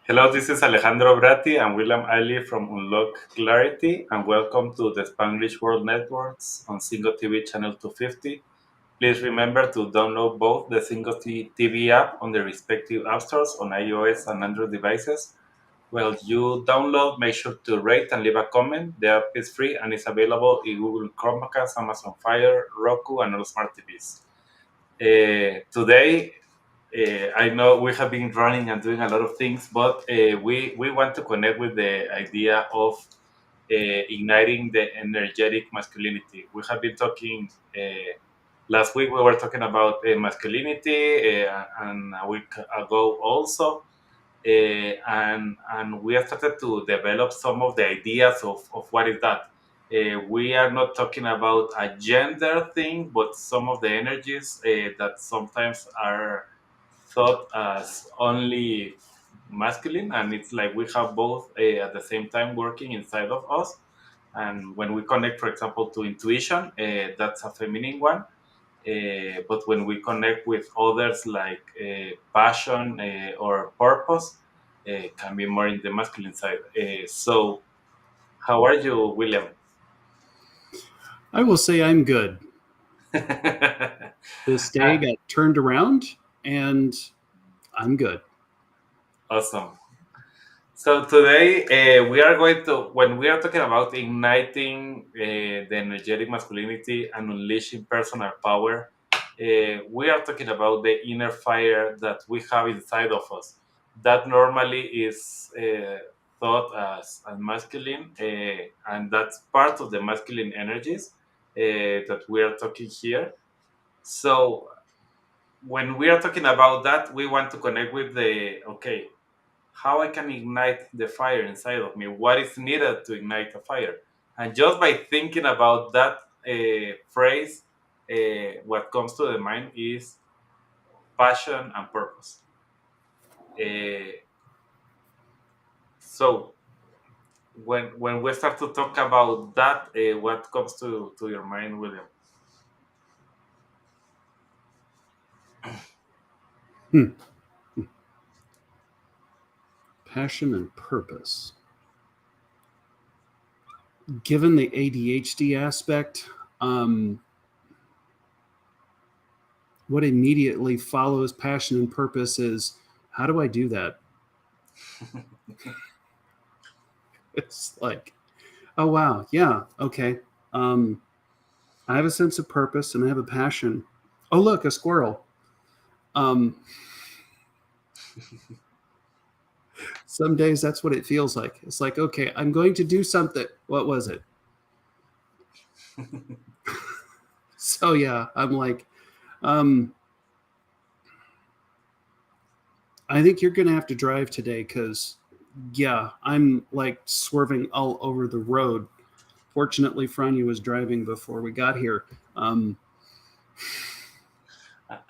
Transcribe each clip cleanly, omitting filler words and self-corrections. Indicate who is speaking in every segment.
Speaker 1: Hello, this is Alejandro Bratti and William Ali from Unlock Clarity, and welcome to the Spanglish World Networks on Single TV channel 250. Please remember to download both the Single TV app on the respective app stores on iOS and Android devices. While you download, make sure to rate and leave a comment. The app is free and is available in Google Chromecast, Amazon Fire, Roku, and all smart TVs. Today, I know we have been running and doing a lot of things, but we want to connect with the idea of igniting the energetic masculinity. We have been talking last week. We were talking about masculinity, and a week ago also, and we have started to develop some of the ideas of what is that. We are not talking about a gender thing, but some of the energies that sometimes are thought as only masculine, and it's like we have both at the same time working inside of us. And when we connect, for example, to intuition, that's a feminine one. But when we connect with others like passion or purpose, can be more in the masculine side. So, how are you, William?
Speaker 2: I will say I'm good. This day
Speaker 1: Ah,
Speaker 2: got turned around and I'm good.
Speaker 1: awesome. So today we are going to, when we are talking about igniting the energetic masculinity and unleashing personal power, we are talking about the inner fire that we have inside of us. That normally is thought as masculine, and that's part of the masculine energies that we are talking here. So when we are talking about that, we want to connect with the okay, how I can ignite the fire inside of me, what is needed to ignite a fire. And just by thinking about that phrase, what comes to the mind is passion and purpose. Uh, so when we start to talk about that, what comes to your mind, William?
Speaker 2: Hmm. Passion and purpose. Given the ADHD aspect, what immediately follows passion and purpose is how do I do that? It's like, oh, wow. Yeah. Okay. Um, I have a sense of purpose and I have a passion. Oh, look, a squirrel. Um, some days that's what it feels like. It's like, okay, I'm going to do something. What was it? So, yeah, I'm like, um, I think you're going to have to drive today because, yeah, I'm like swerving all over the road. Fortunately, Franya was driving before we got here. Um,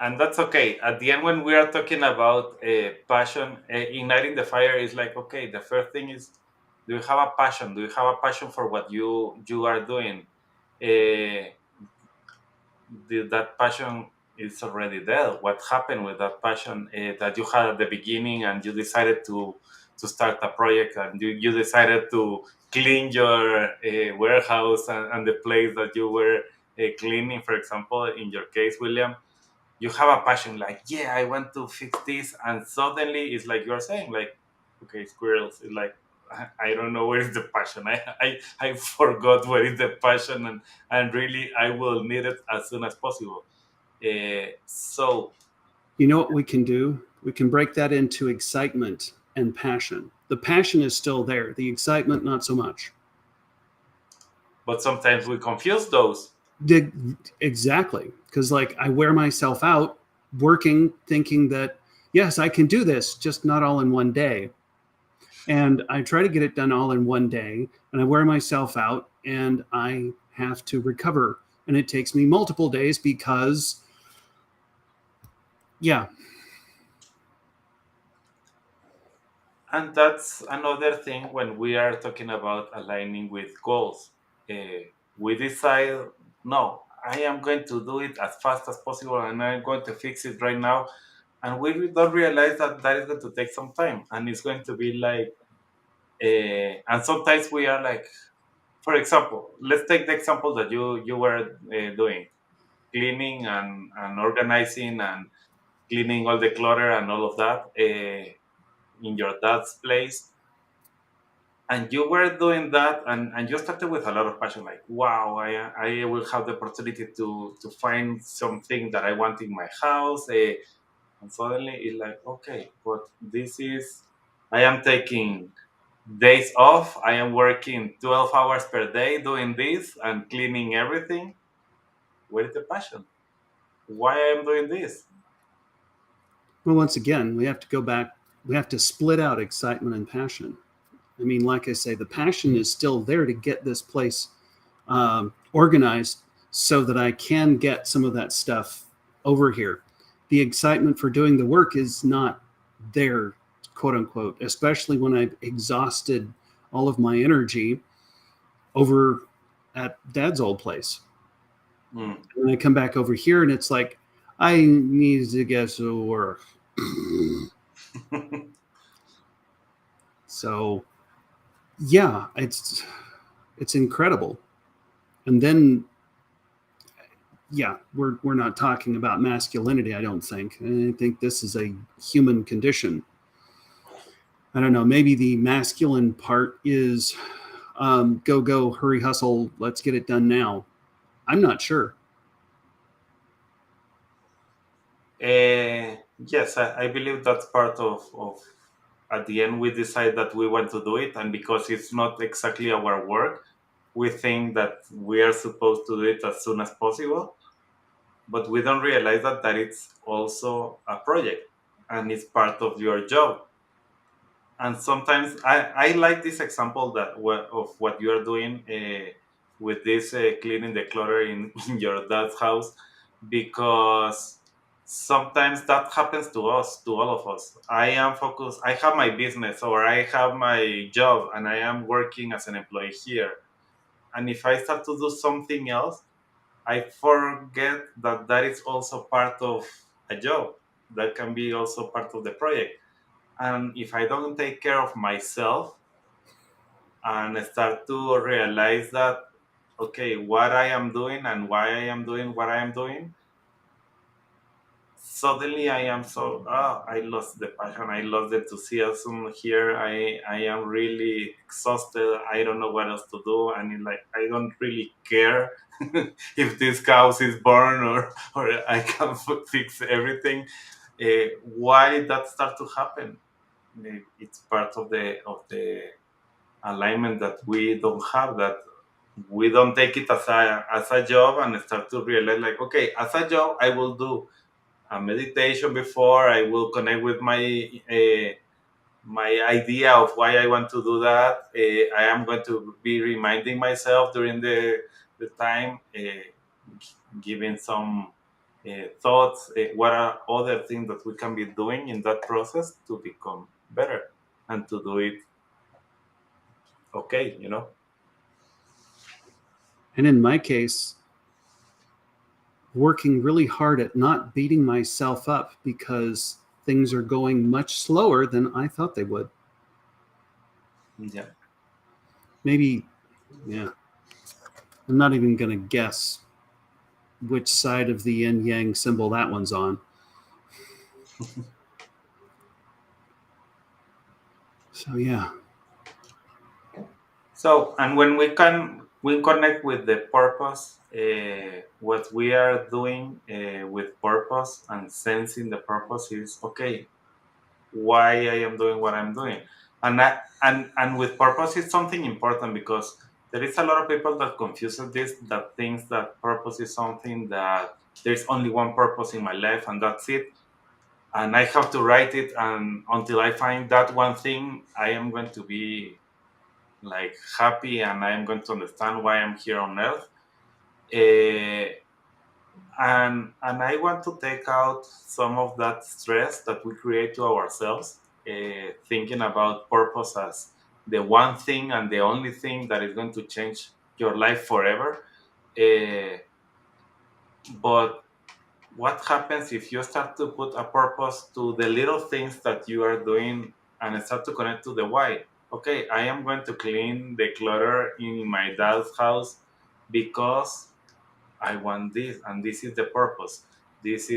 Speaker 1: And that's okay. At the end, when we are talking about passion, igniting the fire is like, okay, the first thing is, do you have a passion? Do you have a passion for what you are doing? Uh, that passion is already there. What happened with that passion that you had at the beginning, and you decided to start a project, and you decided to clean your warehouse and the place that you were cleaning, for example, in your case, William, you have a passion like, yeah, I want to fix this, and suddenly it's like you're saying, like, okay, squirrels, it's like, I don't know where is the passion. I forgot where is the passion, and really I will need it as soon as possible. So
Speaker 2: you know what we can do? We can break that into excitement and passion. The passion is still there, the excitement, not so much.
Speaker 1: but sometimes we confuse those.
Speaker 2: The, exactly. Because, like, I wear myself out working, thinking that, yes, I can do this, just not all in one day. And I try to get it done all in one day, and I wear myself out, and I have to recover. And it takes me multiple days because, yeah,
Speaker 1: And that's another thing when we are talking about aligning with goals. We decide, no, I am going to do it as fast as possible, and I'm going to fix it right now. and we don't realize that that is going to take some time, and it's going to be like, and sometimes we are like, for example, let's take the example that you were doing, cleaning and organizing and cleaning all the clutter and all of that in your dad's place. And you were doing that, and you started with a lot of passion, like, wow, I will have the opportunity to find something that I want in my house. And suddenly it's like, okay, but this is, I am taking days off, I am working 12 hours per day doing this and cleaning everything. Where is the passion? Why I am doing this?
Speaker 2: Well, once again, we have to go back, we have to split out excitement and passion. I mean, like I say, the passion is still there to get this place organized so that I can get some of that stuff over here. The excitement for doing the work is not there, quote unquote, especially when I've exhausted all of my energy over at dad's old place.
Speaker 1: Mm.
Speaker 2: And I come back over here and it's like, I need to get to work. So yeah, it's incredible. And then yeah, we're not talking about masculinity, I don't think. I think this is a human condition. I don't know, maybe the masculine part is go, go, hurry, hustle, let's get it done now. I'm not sure.
Speaker 1: Yes, I believe that's part of, at the end, we decide that we want to do it. And because it's not exactly our work, we think that we are supposed to do it as soon as possible. But we don't realize that it's also a project and it's part of your job. And sometimes I like this example that of what you are doing with this cleaning the clutter in your dad's house, because sometimes that happens to us, to all of us. I am focused, I have my business or I have my job and I am working as an employee here, and if I start to do something else, I forget that that is also part of a job, that can be also part of the project. And if I don't take care of myself and start to realize that, okay, what I am doing and why I am doing what I am doing, suddenly I am so, I lost the passion, I lost the enthusiasm here. I am really exhausted. I don't know what else to do. And it's like, I don't really care if this house is burned or I can fix everything. Why that start to happen? It's part of the alignment that we don't have, that we don't take it as a job and start to realize, like, okay, as a job I will do a meditation before, I will connect with my idea of why I want to do that. I am going to be reminding myself during the time, giving some thoughts, what are other things that we can be doing in that process to become better and to do it okay.
Speaker 2: And in my case, working really hard at not beating myself up because things are going much slower than I thought they would.
Speaker 1: Yeah.
Speaker 2: Maybe, yeah, I'm not even going to guess which side of the yin yang symbol that one's on. So, yeah.
Speaker 1: So, and when we connect with the purpose, what we are doing with purpose and sensing the purpose is, okay, why I am doing what I'm doing, and with purpose is something important, because there is a lot of people that confuses this, that thinks that purpose is something that there's only one purpose in my life and that's it, and I have to write it, and until I find that one thing, I am going to be like happy and I'm going to understand why I'm here on earth. Uh, and I want to take out some of that stress that we create to ourselves, thinking about purpose as the one thing and the only thing that is going to change your life forever. Uh, but what happens if you start to put a purpose to the little things that you are doing and start to connect to the why? Okay, I am going to clean the clutter in my dad's house because I want this, and this is the purpose. These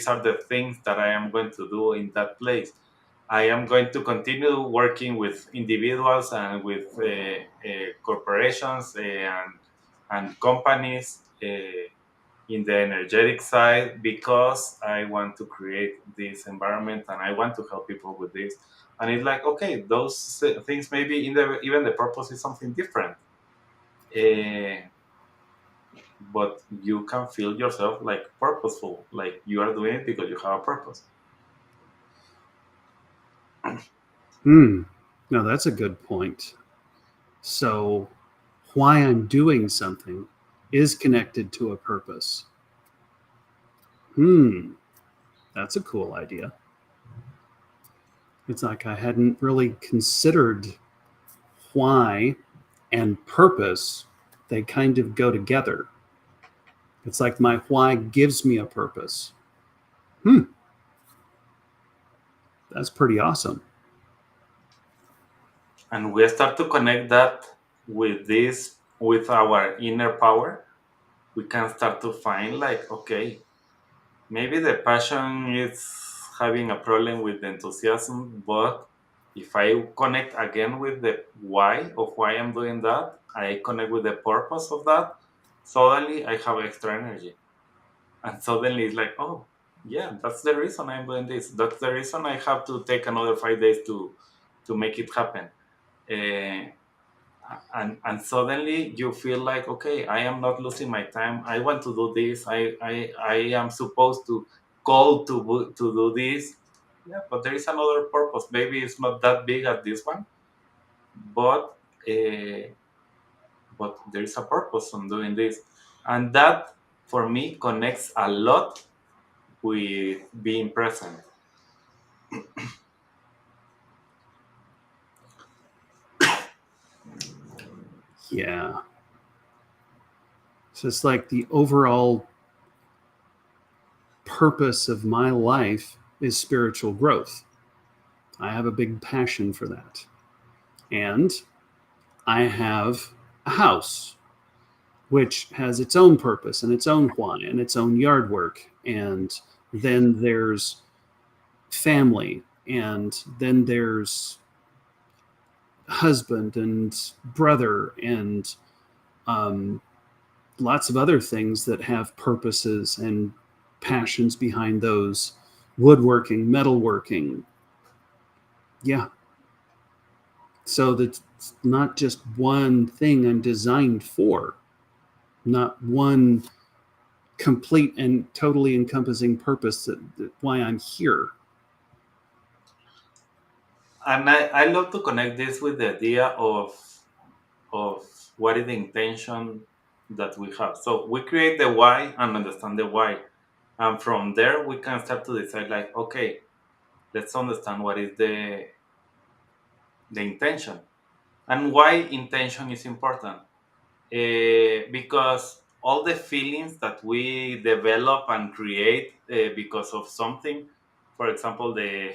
Speaker 1: are the things that I am going to do in that place. I am going to continue working with individuals and with corporations and companies in the energetic side because I want to create this environment and I want to help people with this. And it's like, okay, those things maybe in the even the purpose is something different. Uh, but you can feel yourself like purposeful, like you are doing it because you have a purpose.
Speaker 2: Hmm. No, that's a good point. So, why I'm doing something is connected to a purpose. Hmm. That's a cool idea. It's like I hadn't really considered why and purpose, they kind of go together. It's like my why gives me a purpose. Hmm, that's pretty awesome.
Speaker 1: And we start to connect that with this, with our inner power. We can start to find like, okay, maybe the passion is having a problem with the enthusiasm, but if I connect again with the why of why I'm doing that, I connect with the purpose of that, suddenly I have extra energy. And suddenly it's like, oh, yeah, that's the reason I'm doing this. That's the reason I have to take another 5 days to make it happen. Uh, and suddenly you feel like, okay, I am not losing my time. I want to do this. I am supposed to call to do this. Yeah, but there is another purpose. Maybe it's not that big as this one, but uh, there is a purpose on doing this, and that for me connects a lot with being present.
Speaker 2: Yeah. So it's like the overall purpose of my life is spiritual growth. I have a big passion for that. And I have a house, which has its own purpose and its own why and its own yard work. And then there's family. And then there's husband and brother and um, lots of other things that have purposes and passions behind those: woodworking, metalworking. Yeah. So that's not just one thing I'm designed for, not one complete and totally encompassing purpose that why I'm here.
Speaker 1: And I love to connect this with the idea of what is the intention that we have. So we create the why and understand the why. And from there we can start to decide like, okay, let's understand what is the intention. And why intention is important. Because all the feelings that we develop and create because of something, for example, the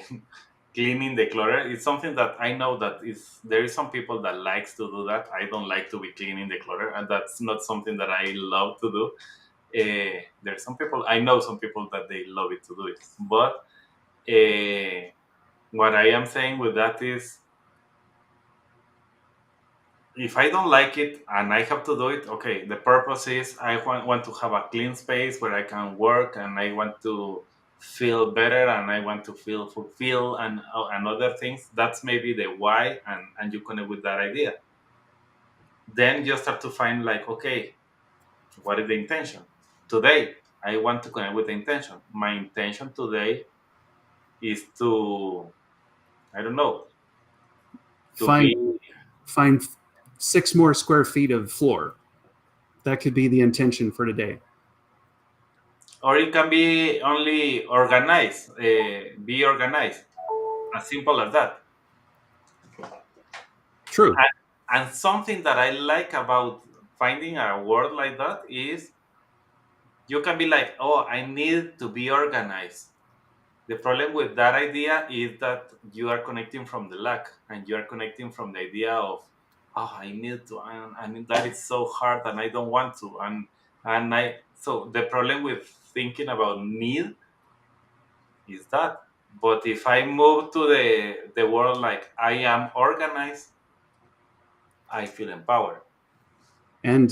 Speaker 1: cleaning the clutter is something that I know that is there is some people that likes to do that. I don't like to be cleaning the clutter, and that's not something that I love to do. There's some people I know some people that they love it to do it, but what I am saying with that is if I don't like it and I have to do it, okay, the purpose is want to have a clean space where I can work and I want to feel better and I want to feel fulfilled and other things. That's maybe the why, and you connect with that idea. Then you start to find like, okay, what is the intention? Today, I want to connect with the intention. My intention today is to, I don't know, to
Speaker 2: Find
Speaker 1: be,
Speaker 2: find 6 more square feet of floor. That could be the intention for today.
Speaker 1: or it can be only organized, be organized, as simple as that.
Speaker 2: True.
Speaker 1: And something that I like about finding a word like that is you can be like, oh, I need to be organized. The problem with that idea is that you are connecting from the lack, and you are connecting from the idea of, oh, I need to, and that is so hard, and I don't want to, and I. So the problem with thinking about need is that. But if I move to the world like I am organized, I feel empowered.
Speaker 2: And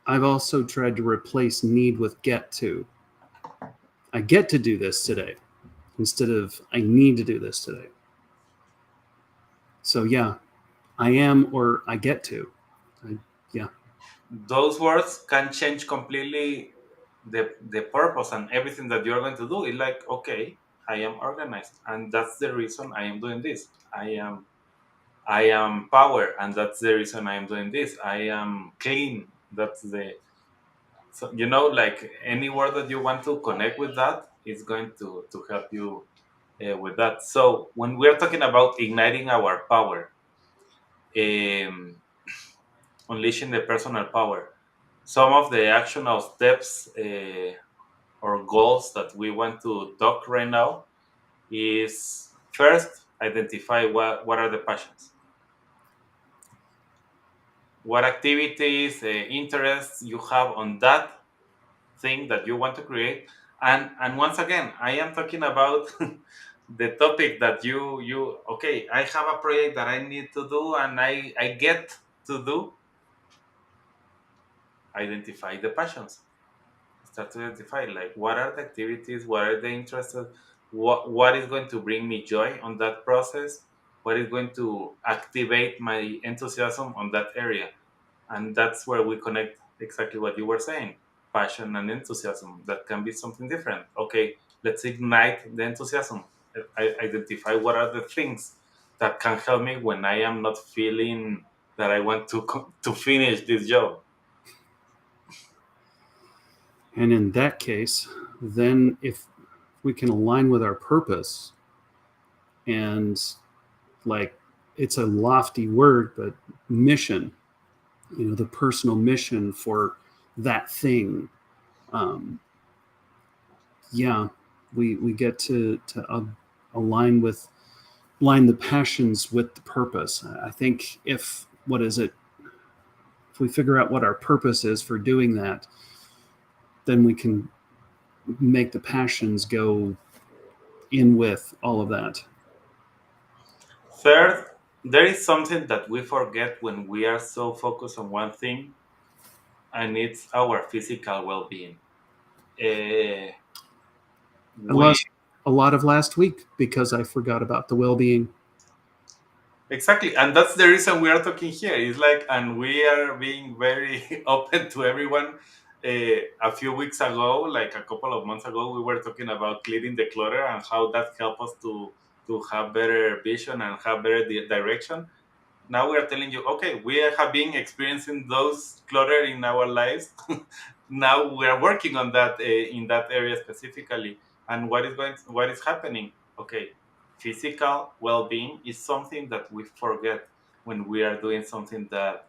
Speaker 2: I've also tried to replace need with get to. I get to do this today instead of I need to do this today. So yeah, I am or I get to. I, yeah,
Speaker 1: Those words can change completely the purpose and everything that you're going to do. It's like, okay, I am organized, and that's the reason I am doing this. I am power, and that's the reason I am doing this. I am clean. That's the so like any word that you want to connect with that is going to help you with that. So when we're talking about igniting our power, um, unleashing the personal power, some of the actionable steps or goals that we want to talk right now is first identify what are the passions, what activities, interests you have on that thing that you want to create. And once again, I am talking about the topic that you okay, I have a project that I need to do and I get to do. Identify the passions, start to identify like what are the activities, what are the interests, what is going to bring me joy on that process, what is going to activate my enthusiasm on that area. And that's where we connect exactly what you were saying, passion and enthusiasm. That can be something different. Okay, let's ignite the enthusiasm. Identify what are the things that can help me when I am not feeling that I want to finish this job.
Speaker 2: and in that case, then if we can align with our purpose and like it's a lofty word, but mission, the personal mission for that thing. Um, yeah, we get to align with align the passions with the purpose. I think if what is it? If we figure out what our purpose is for doing that, then we can make the passions go in with all of that.
Speaker 1: Third, there is something that we forget when we are so focused on one thing, and it's our physical well-being. Uh,
Speaker 2: I
Speaker 1: we
Speaker 2: lost a lot of last week because I forgot about the well-being.
Speaker 1: Exactly, and that's the reason we are talking here. It's like, and we are being very open to everyone. A few weeks ago, like a couple of months ago, we were talking about clearing the clutter and how that helps us to have better vision and have better direction. Now we are telling you, okay, we have been experiencing those clutter in our lives. Now we are working on that in that area specifically. And what is happening? Okay, physical well-being is something that we forget when we are doing something that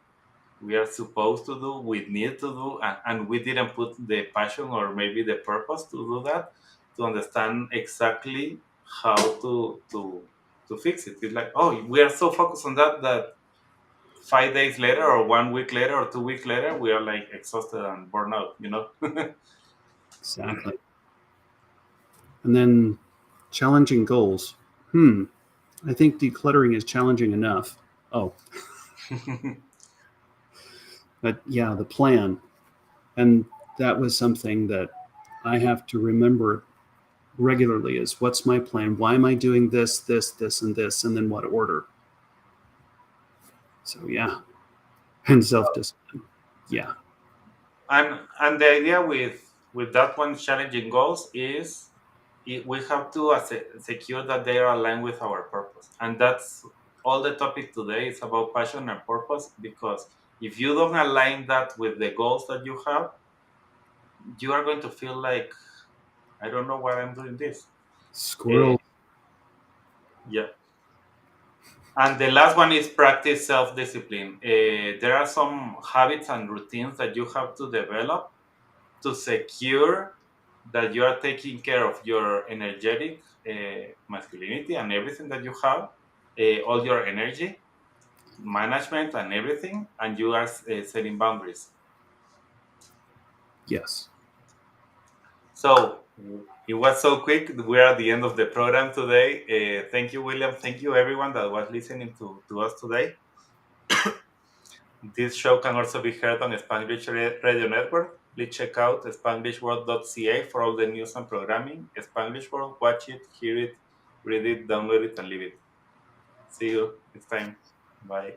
Speaker 1: we are supposed to do, we need to do, and we didn't put the passion or maybe the purpose to do that, to understand exactly how to fix it. It's like, oh, we are so focused on that 5 days later or 1 week later or 2 weeks later, we are like exhausted and burnt out.
Speaker 2: Exactly. And then challenging goals. Hmm. I think decluttering is challenging enough. Oh, but yeah, the plan. And that was something that I have to remember regularly is what's my plan? Why am I doing this, and this, and then what order? So yeah, and self discipline. Yeah,
Speaker 1: And the idea with that one challenging goals is we have to secure that they are aligned with our purpose, and that's all the topic today is about passion and purpose. Because if you don't align that with the goals that you have, you are going to feel like, I don't know why I'm doing this. Uh,
Speaker 2: squirrel.
Speaker 1: yeah. And the last one is practice self-discipline. There are some habits and routines that you have to develop to secure that you are taking care of your energetic masculinity and everything that you have, all your energy management and everything, and you are setting boundaries.
Speaker 2: Yes.
Speaker 1: So it was so quick. We're at the end of the program today. Thank you, William. Thank you, everyone that was listening to us today. This show can also be heard on Spanglish Radio Network. Please check out spanglishworld.ca for all the news and programming. Spanglish World, watch it, hear it, read it, download it, and leave it. See you next time. Bye.